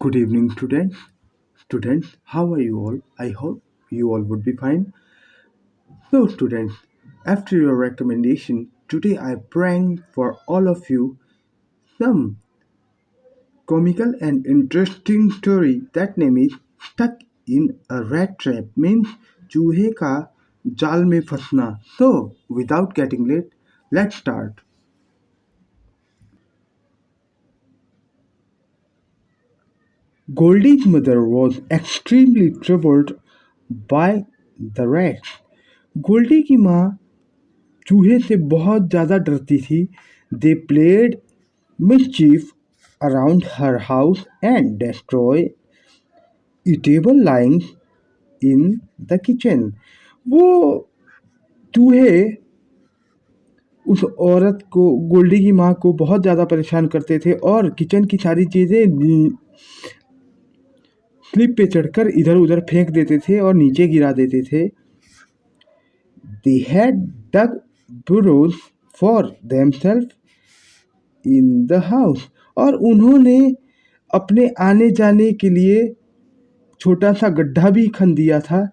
Good evening, students. Students, how are you all? I hope you all would be fine. So, students, after your recommendation, today I bring for all of you some comical and interesting story. That name is Stuck in a Rat Trap, means चूहे का जाल में फंसना. So, without getting late, let's start. Goldie's mother was extremely troubled by the rats. Goldy की माँ चूहे से बहुत ज़्यादा डरती थी. They played mischief around her house and destroy eatable lines in the kitchen. वो चूहे उस औरत को, गोल्डी की माँ को बहुत ज़्यादा परेशान करते थे और किचन की सारी चीज़ें स्लिप पे चढ़कर इधर उधर फेंक देते थे और नीचे गिरा देते थे. They had dug burrows for themselves in the house. और उन्होंने अपने आने जाने के लिए छोटा सा गड्ढा भी खन दिया था,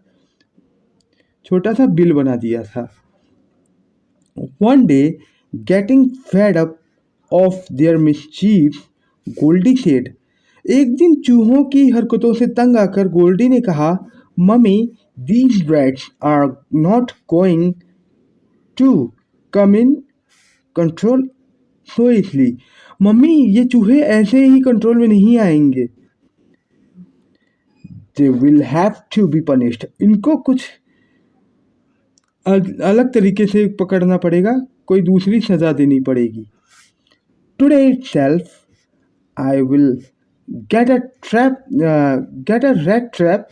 छोटा सा बिल बना दिया था. One day, getting fed up of their mischief, Goldy said, एक दिन चूहों की हरकतों से तंग आकर गोल्डी ने कहा, mummy, these rats are not going to come in control so easily. Mummy, ये चूहे ऐसे ही कंट्रोल में नहीं आएंगे. They will have to be punished. इनको कुछ अलग तरीके से पकड़ना पड़ेगा, कोई दूसरी सजा देनी पड़ेगी. Today itself, I will get a rat trap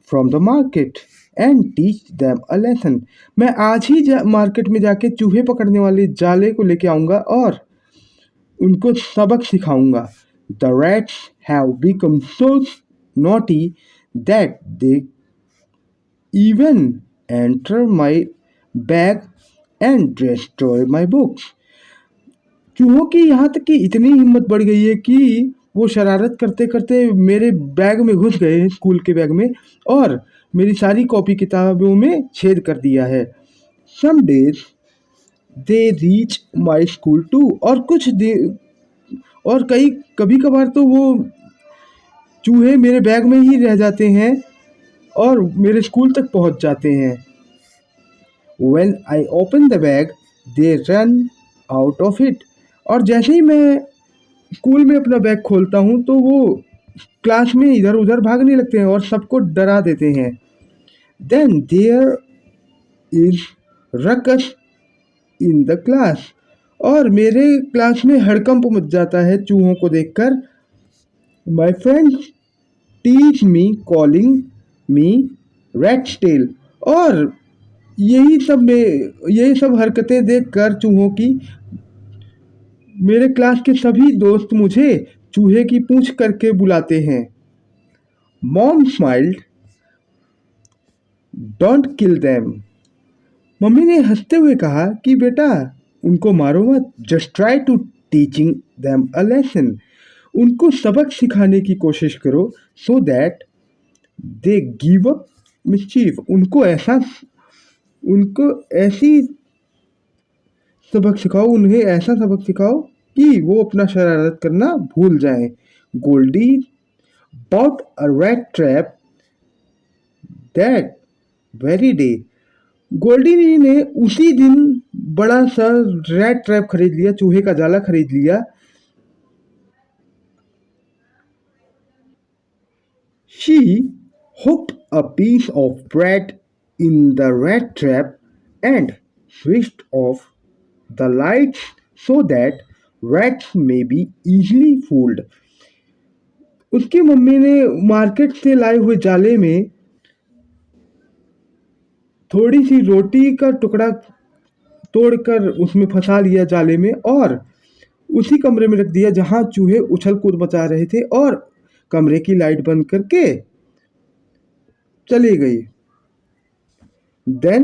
from the market and teach them a lesson. मैं आज ही मार्केट में जाके चूहे पकड़ने वाले जाले को लेके आऊँगा और उनको सबक सिखाऊँगा. The rats have become so naughty that they even enter my bag and destroy my books. चूहों की यहाँ तक कि इतनी हिम्मत बढ़ गई है कि वो शरारत करते करते मेरे बैग में घुस गए, स्कूल के बैग में, और मेरी सारी कॉपी किताबों में छेद कर दिया है. Some days they reach my school too. और कभी कभार तो वो चूहे मेरे बैग में ही रह जाते हैं और मेरे स्कूल तक पहुंच जाते हैं. When I open the bag, they run out of it. और जैसे ही मैं स्कूल में अपना बैग खोलता हूँ तो वो क्लास में इधर उधर भागने लगते हैं और सबको डरा देते हैं. Then there is ruckus in the class. और मेरे क्लास में हड़कंप मच जाता है चूहों को देखकर. My friends tease me calling me rat's tail. और यही सब हरकतें देखकर चूहों की मेरे क्लास के सभी दोस्त मुझे चूहे की पूंछ करके बुलाते हैं. Mom smiled, don't kill them. Mummy ने हंसते हुए कहा कि बेटा, उनको मारो मत. Just try to teaching them a lesson. उनको सबक सिखाने की कोशिश करो, so that they give up mischief. उनको उन्हें ऐसा सबक सिखाओ कि वो अपना शरारत करना भूल जाएं. Goldy bought a rat trap that very day. Goldy ने उसी दिन बड़ा सा रैट ट्रैप खरीद लिया, चूहे का जाला खरीद लिया. She hooked a piece of bread in the rat trap and switched off the lights so that rats may be easily fooled. उसकी मम्मी ने मार्केट से लाए हुए जाले में थोड़ी सी रोटी का टुकड़ा तोड़कर उसमें फंसा लिया जाले में और उसी कमरे में रख दिया जहां चूहे उछल कूद मचा रहे थे, और कमरे की लाइट बंद करके चली गई. Then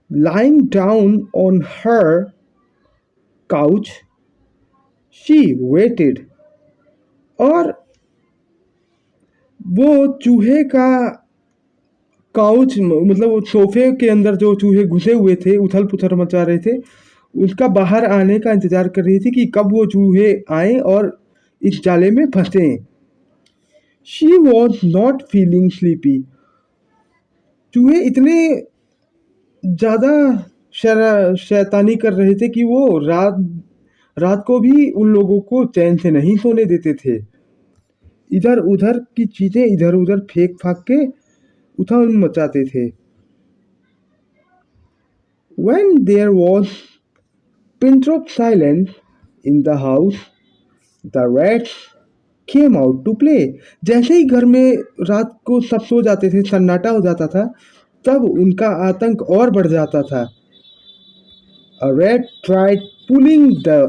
lying down on her couch, she weighted. और वो चूहे का काउच मतलब वो सोफे के अंदर जो चूहे घुसे हुए थे, उथल पुथल मचा रहे थे, उसका बाहर आने का इंतजार कर रही थी कि कब वो चूहे आए और इस जाले में फंसे। She was not feeling sleepy. चूहे इतने ज़्यादा शैतानी कर रहे थे कि वो रात रात को भी उन लोगों को चैन से नहीं सोने देते थे। इधर उधर की चीज़ें इधर उधर फेंक फाक के उथल मचाते थे। When there was pinch of silence in the house, the rats came out to play. जैसे ही घर में रात को सब सो जाते थे, सन्नाटा हो जाता था, तब उनका आतंक और बढ़ जाता था। A rat tried pulling the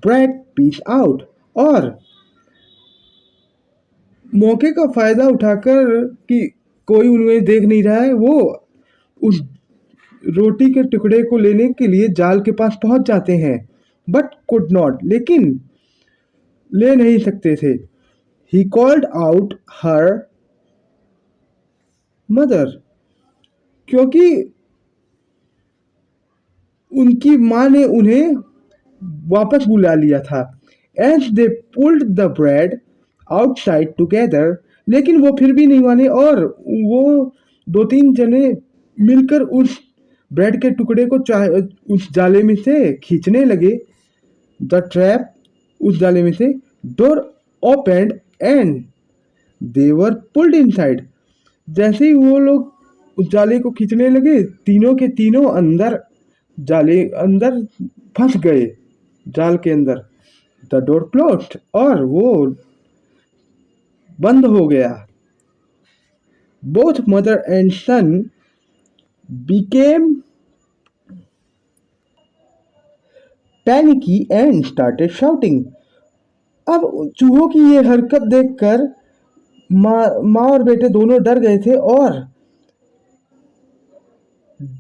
bread piece out, और मौके का फायदा उठाकर कि कोई उन्हें देख नहीं रहा है, वो उस रोटी के टुकड़े को लेने के लिए जाल के पास पहुंच जाते हैं, बट कुड नॉट, लेकिन ले नहीं सकते थे। He called out her mother, क्योंकि उनकी माँ ने उन्हें वापस बुला लिया था। As they pulled the bread outside together, लेकिन वो फिर भी नहीं माने और वो दो तीन जने मिलकर उस ब्रेड के टुकड़े को उस जाले में से खींचने लगे। द ट्रैप, उस जाले में से door opened and they were pulled inside. जैसे ही वो लोग उस जाले को खींचने लगे, तीनों के तीनों अंदर जाले अंदर फंस गए, जाल के अंदर। द डोर क्लोज्ड, और वो बंद हो गया। Both mother and son became panicky and started shouting. अब चूहों की ये हरकत देखकर माँ और बेटे दोनों डर गए थे और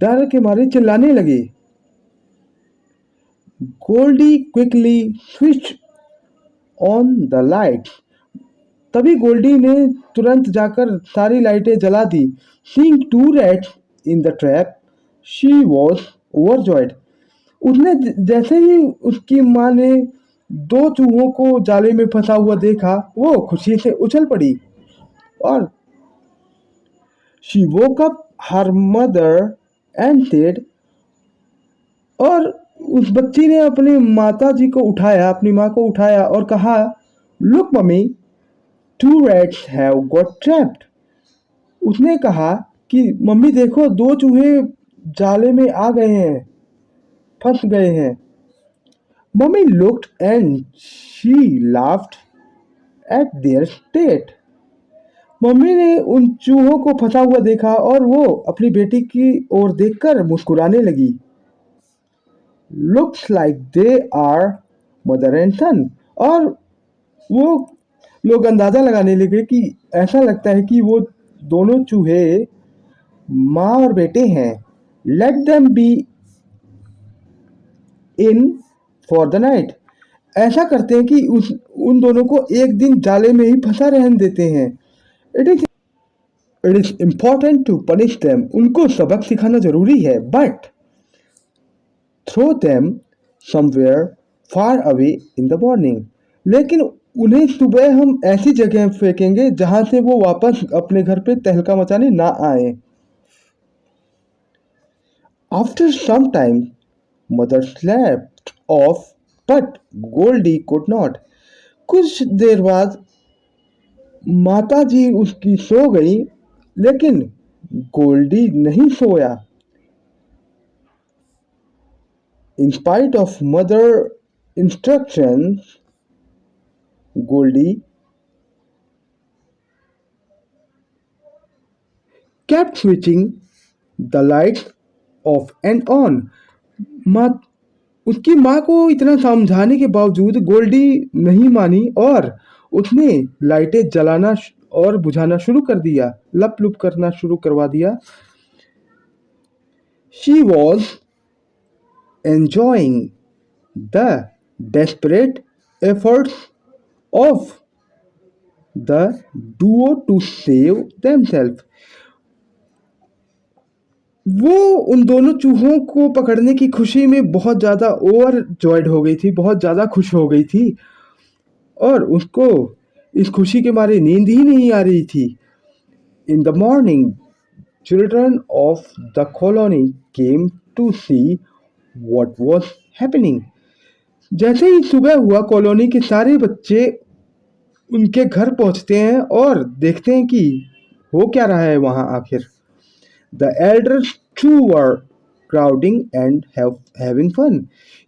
डर के मारे चिल्लाने लगे। Goldie quickly switch on the light. तभी गोल्डी ने तुरंत जाकर सारी लाइटें जला दी। Seeing two rats in the trap, she was overjoyed. उसने जैसे ही उसकी माँ ने दो चूहों को जाले में फंसा हुआ देखा, वो खुशी से उछल पड़ी और she woke up her mother and said, और उस बच्ची ने अपनी माता जी को उठाया, अपनी माँ को उठाया और कहा, look mummy, two rats have got trapped. उसने कहा कि मम्मी देखो, दो चूहे जाले में आ गए हैं, फंस गए हैं। Mummy looked and she laughed eight there state. Mummy ने उन चूहों को फंसा हुआ देखा और वो अपनी बेटी की ओर देखकर मुस्कुराने लगी। Looks like they are mother and son, और वो लोग अंदाजा लगाने लगे कि ऐसा लगता है कि वो दोनों चूहे माँ और बेटे हैं। Let them be in for the night. ऐसा करते हैं कि उन दोनों को एक दिन जाले में ही फंसा रहने देते हैं। It is important to punish them. उनको सबक सिखाना जरूरी है, but throw them somewhere far away in the morning. लेकिन उन्हें सुबह हम ऐसी जगह फेंकेंगे जहां से वो वापस अपने घर पे तहलका मचाने ना आए। After some time mother slept off, but Goldie could not. कुछ देर बाद माता जी उसकी सो गई, लेकिन गोल्डी नहीं सोया। In spite of mother instructions, Goldie kept switching the lights off and on. माँ, उसकी माँ को इतना समझाने के बावजूद गोल्डी नहीं मानी और उसने लाइटें जलाना और बुझाना शुरू कर दिया, लप लुप करना शुरू करवा दिया। She was enjoying the desperate efforts of the duo to save themselves. वो उन दोनों चूहों को पकड़ने की खुशी में बहुत ज़्यादा ओवरजॉयड हो गई थी, बहुत ज़्यादा खुश हो गई थी और उसको इस खुशी के मारे नींद ही नहीं आ रही थी. In the morning, children of the colony came to see what was happening. जैसे ही सुबह हुआ कॉलोनी के सारे बच्चे उनके घर पहुंचते हैं और देखते हैं कि हो क्या रहा है वहां आखिर. The elders too were crowding and having fun.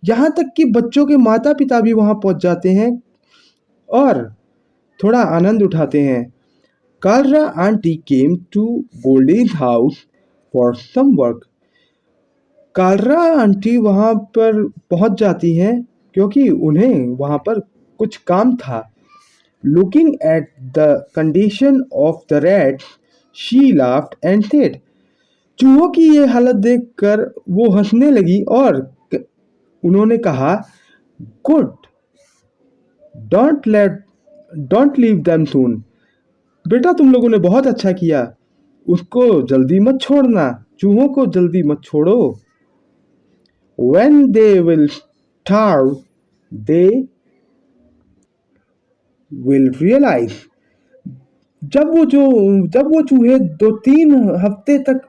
यहाँ तक कि बच्चों के माता पिता भी वहां पहुंच जाते हैं और थोड़ा आनंद उठाते हैं. Kalra auntie came to Goldie's house for some work. Kalra aunty वहाँ पर पहुँच जाती हैं क्योंकि उन्हें वहाँ पर कुछ काम था. Looking at the condition of the rats, she laughed and said, चूहों की ये हालत देखकर वो हंसने लगी और उन्होंने कहा, गुड, डोंट लीव देम सून. बेटा तुम लोगों ने बहुत अच्छा किया, उसको जल्दी मत छोड़ना, चूहों को जल्दी मत छोड़ो. When they will starve, they will realize. जब वो चूहे 2-3 हफ्ते तक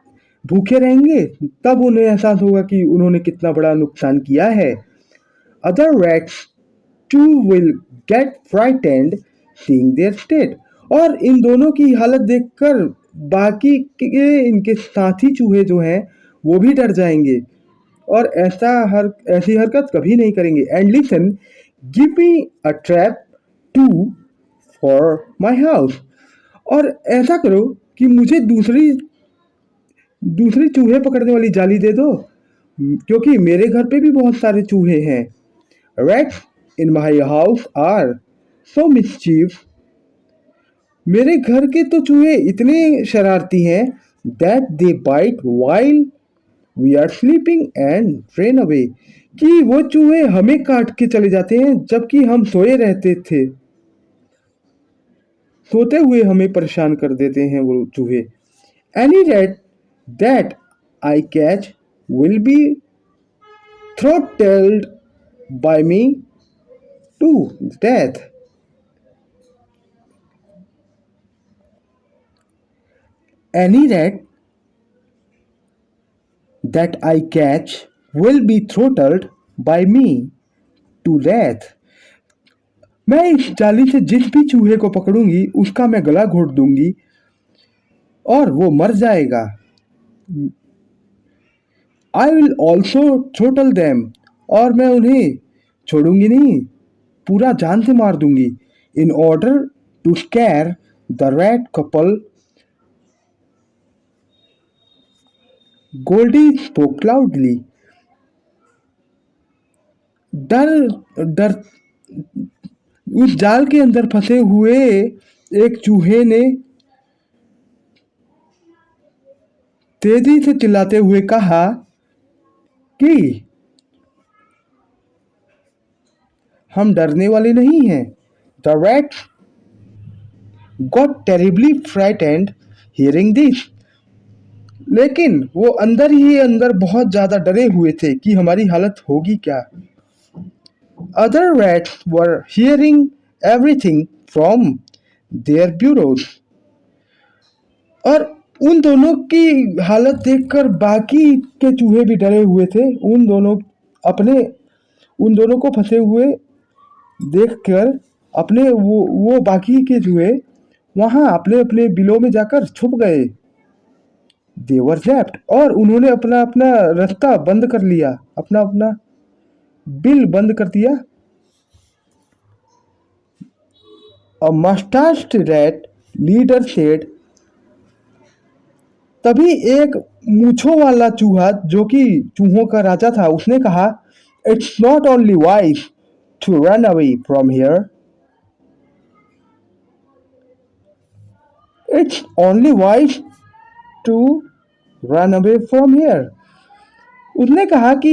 भूखे रहेंगे तब उन्हें एहसास होगा कि उन्होंने कितना बड़ा नुकसान किया है. Other rats too will get frightened seeing their state. और इन दोनों की हालत देखकर बाकी के इनके साथी चूहे जो हैं वो भी डर जाएंगे और ऐसी हरकत कभी नहीं करेंगे. And listen, give me a trap too for my house. और ऐसा करो कि मुझे दूसरी चूहे पकड़ने वाली जाली दे दो क्योंकि मेरे घर पे भी बहुत सारे चूहे हैं. Rats in my house are so mischief. मेरे घर के तो चूहे इतने शरारती हैं that they bite while we are sleeping and run away. कि वो चूहे हमें काट के चले जाते हैं जबकि हम सोए रहते थे. सोते हुए हमें परेशान कर देते हैं वो चूहे. Any rat that I catch will be throttled by me to death. Any rat that I catch will be throttled by me to death. मैं इस जाली से जिस भी चूहे को पकड़ूंगी उसका मैं गला घोट दूंगी और वो मर जाएगा. I will also throttle them. और मैं उन्हें छोड़ूंगी नहीं, पूरा जान से मार दूंगी. In order to scare the rat couple, Goldie spoke loudly. डर उस जाल के अंदर फंसे हुए एक चूहे ने तेजी से चिल्लाते हुए कहा कि हम डरने वाले नहीं हैं. The rats got terribly frightened hearing this. लेकिन वो अंदर ही अंदर बहुत ज़्यादा डरे हुए थे कि हमारी हालत होगी क्या. Other rats were hearing everything from their burrows. और उन दोनों की हालत देखकर बाकी के चूहे भी डरे हुए थे. उन दोनों को फंसे हुए देखकर अपने वो बाकी के चूहे वहाँ अपने अपने बिलों में जाकर छुप गए. They were trapped. और उन्होंने अपना अपना रास्ता बंद कर लिया, अपना अपना बिल बंद कर दिया. A mustached rat leader said. तभी एक मूछों वाला चूहा जो कि चूहों का राजा था उसने कहा, It's not only wise to run away from here. It's only wise to run away from here. उसने कहा कि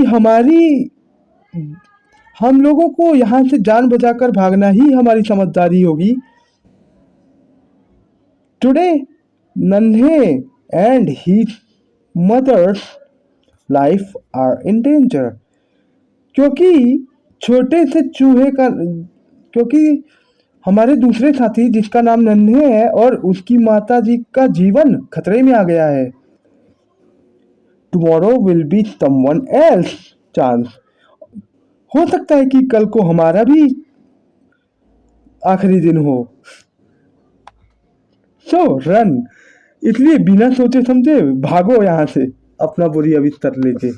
हम लोगों को यहाँ से जान बचाकर भागना ही हमारी समझदारी होगी। Today Nanhe and his mother's life are in danger. क्योंकि छोटे से चूहे का क्योंकि हमारे दूसरे साथी जिसका नाम नन्हे है और उसकी माता जी का जीवन खतरे में आ गया है। Tomorrow will be someone else chance. हो सकता है कि कल को हमारा भी आखिरी दिन हो। सो रन। इसलिए बिना सोचे समझे भागो यहाँ से अपना बोरिया बिस्तर लेके।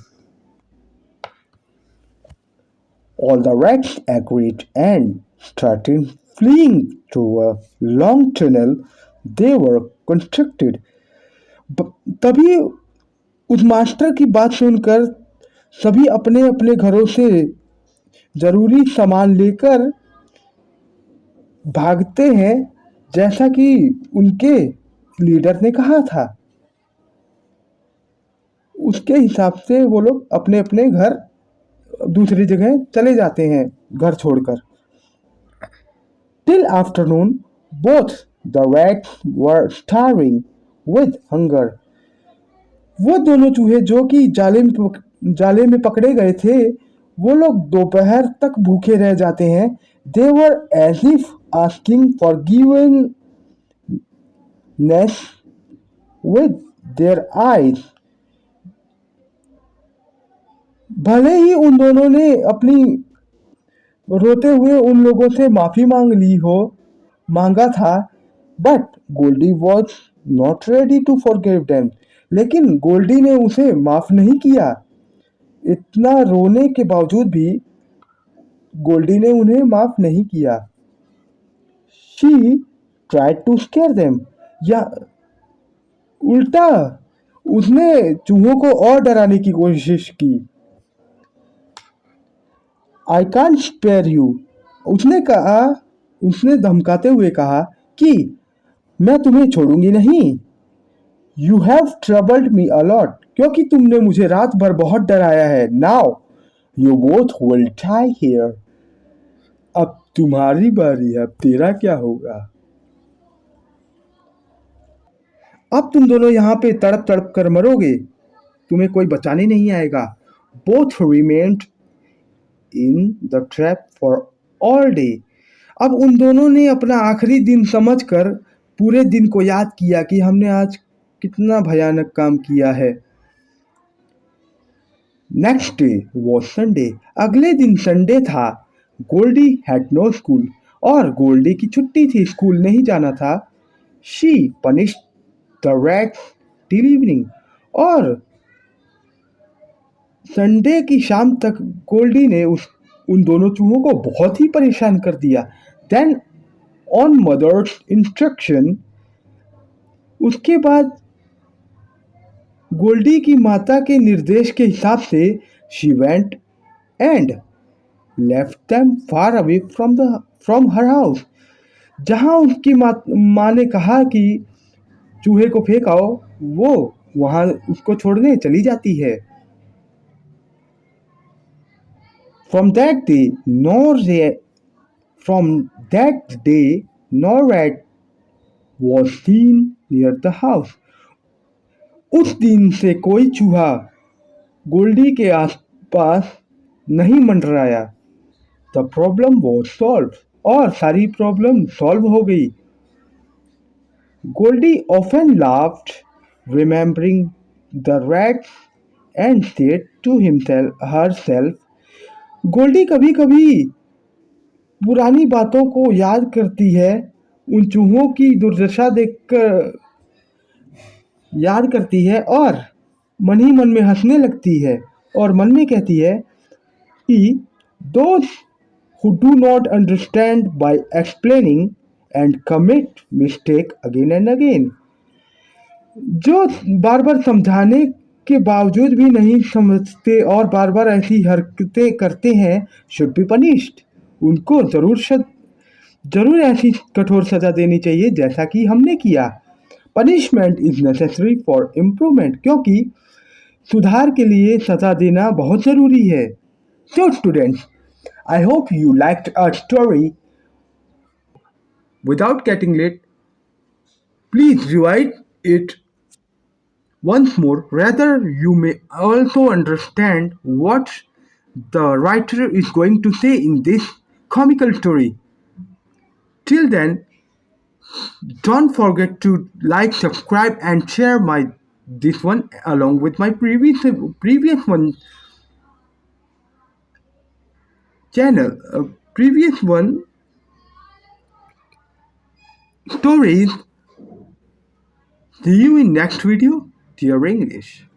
All the rats agreed and started fleeing through a long tunnel they were constructed. तभी उस मास्टर की बात सुनकर सभी अपने अपने घरों से जरूरी सामान लेकर भागते हैं, जैसा कि उनके लीडर ने कहा था। उसके हिसाब से वो लोग अपने अपने घर दूसरी जगह चले जाते हैं घर छोड़कर। Till afternoon both the rats were starving with hunger. वो दोनों चूहे जो कि जाले में पकड़े गए थे, वो लोग दोपहर तक भूखे रह जाते हैं। They were as if asking forgiveness with their eyes. भले ही उन दोनों ने अपनी रोते हुए उन लोगों से माफी मांगा था, but Goldie was not ready to forgive them. लेकिन गोल्डी ने उसे माफ नहीं किया। इतना रोने के बावजूद भी गोल्डी ने उन्हें माफ नहीं किया। She tried to scare them, या उल्टा उसने चूहों को और डराने की कोशिश की। I can't spare you. उसने धमकाते हुए कहा कि मैं तुम्हें छोड़ूंगी नहीं। You have troubled me a lot, क्योंकि तुमने मुझे रात भर बहुत डराया है। Now you both will die here. अब तुम्हारी बारी है, अब तेरा क्या होगा। अब तुम दोनों यहाँ पे तड़प तड़प कर मरोगे, तुम्हें कोई बचाने नहीं आएगा। Both remained in the trap for all day. अब उन दोनों ने अपना आखिरी दिन समझकर पूरे दिन को याद किया कि हमने आज कितना भयानक काम किया है। Next day was Sunday. अगले दिन संडे था। गोल्डी हैड नो स्कूल, और गोल्डी की छुट्टी थी, स्कूल नहीं जाना था। She punished the rats till evening, और संडे की शाम तक गोल्डी ने उन दोनों चूहों को बहुत ही परेशान कर दिया। देन ऑन मदर्स इंस्ट्रक्शन, उसके बाद गोल्डी की माता के निर्देश के हिसाब से she went and left them far away from her house. जहाँ उसकी माँ ने कहा कि चूहे को फेंक आओ, वो वहाँ उसको छोड़ने चली जाती है। From that day, no rat was seen near the house. उस दिन से कोई चूहा गोल्डी के आसपास नहीं मंडराया। The problem was solved, और सारी प्रॉब्लम सॉल्व हो गई। Goldy often laughed, remembering the rats, and said to herself, Goldy कभी कभी पुरानी बातों को याद करती है, उन चूहों की दुर्दशा देखकर याद करती है और मन ही मन में हंसने लगती है और मन में कहती है कि those who do not understand by explaining and commit mistake again and again. जो बार बार समझाने के बावजूद भी नहीं समझते और बार बार ऐसी हरकतें करते हैं, शुड बी पनिश्ड। उनको जरूर ऐसी कठोर सजा देनी चाहिए जैसा कि हमने किया। Punishment is necessary for improvement, क्योंकि सुधार के लिए सजा देना बहुत ज़रूरी है. So students, I hope you liked our story. Without getting late, please rewrite it once more. Rather, you may also understand what the writer is going to say in this comical story. Till then, don't forget to like, subscribe, and share my this one along with my previous one channel, previous one stories. See you in next video. Dear English.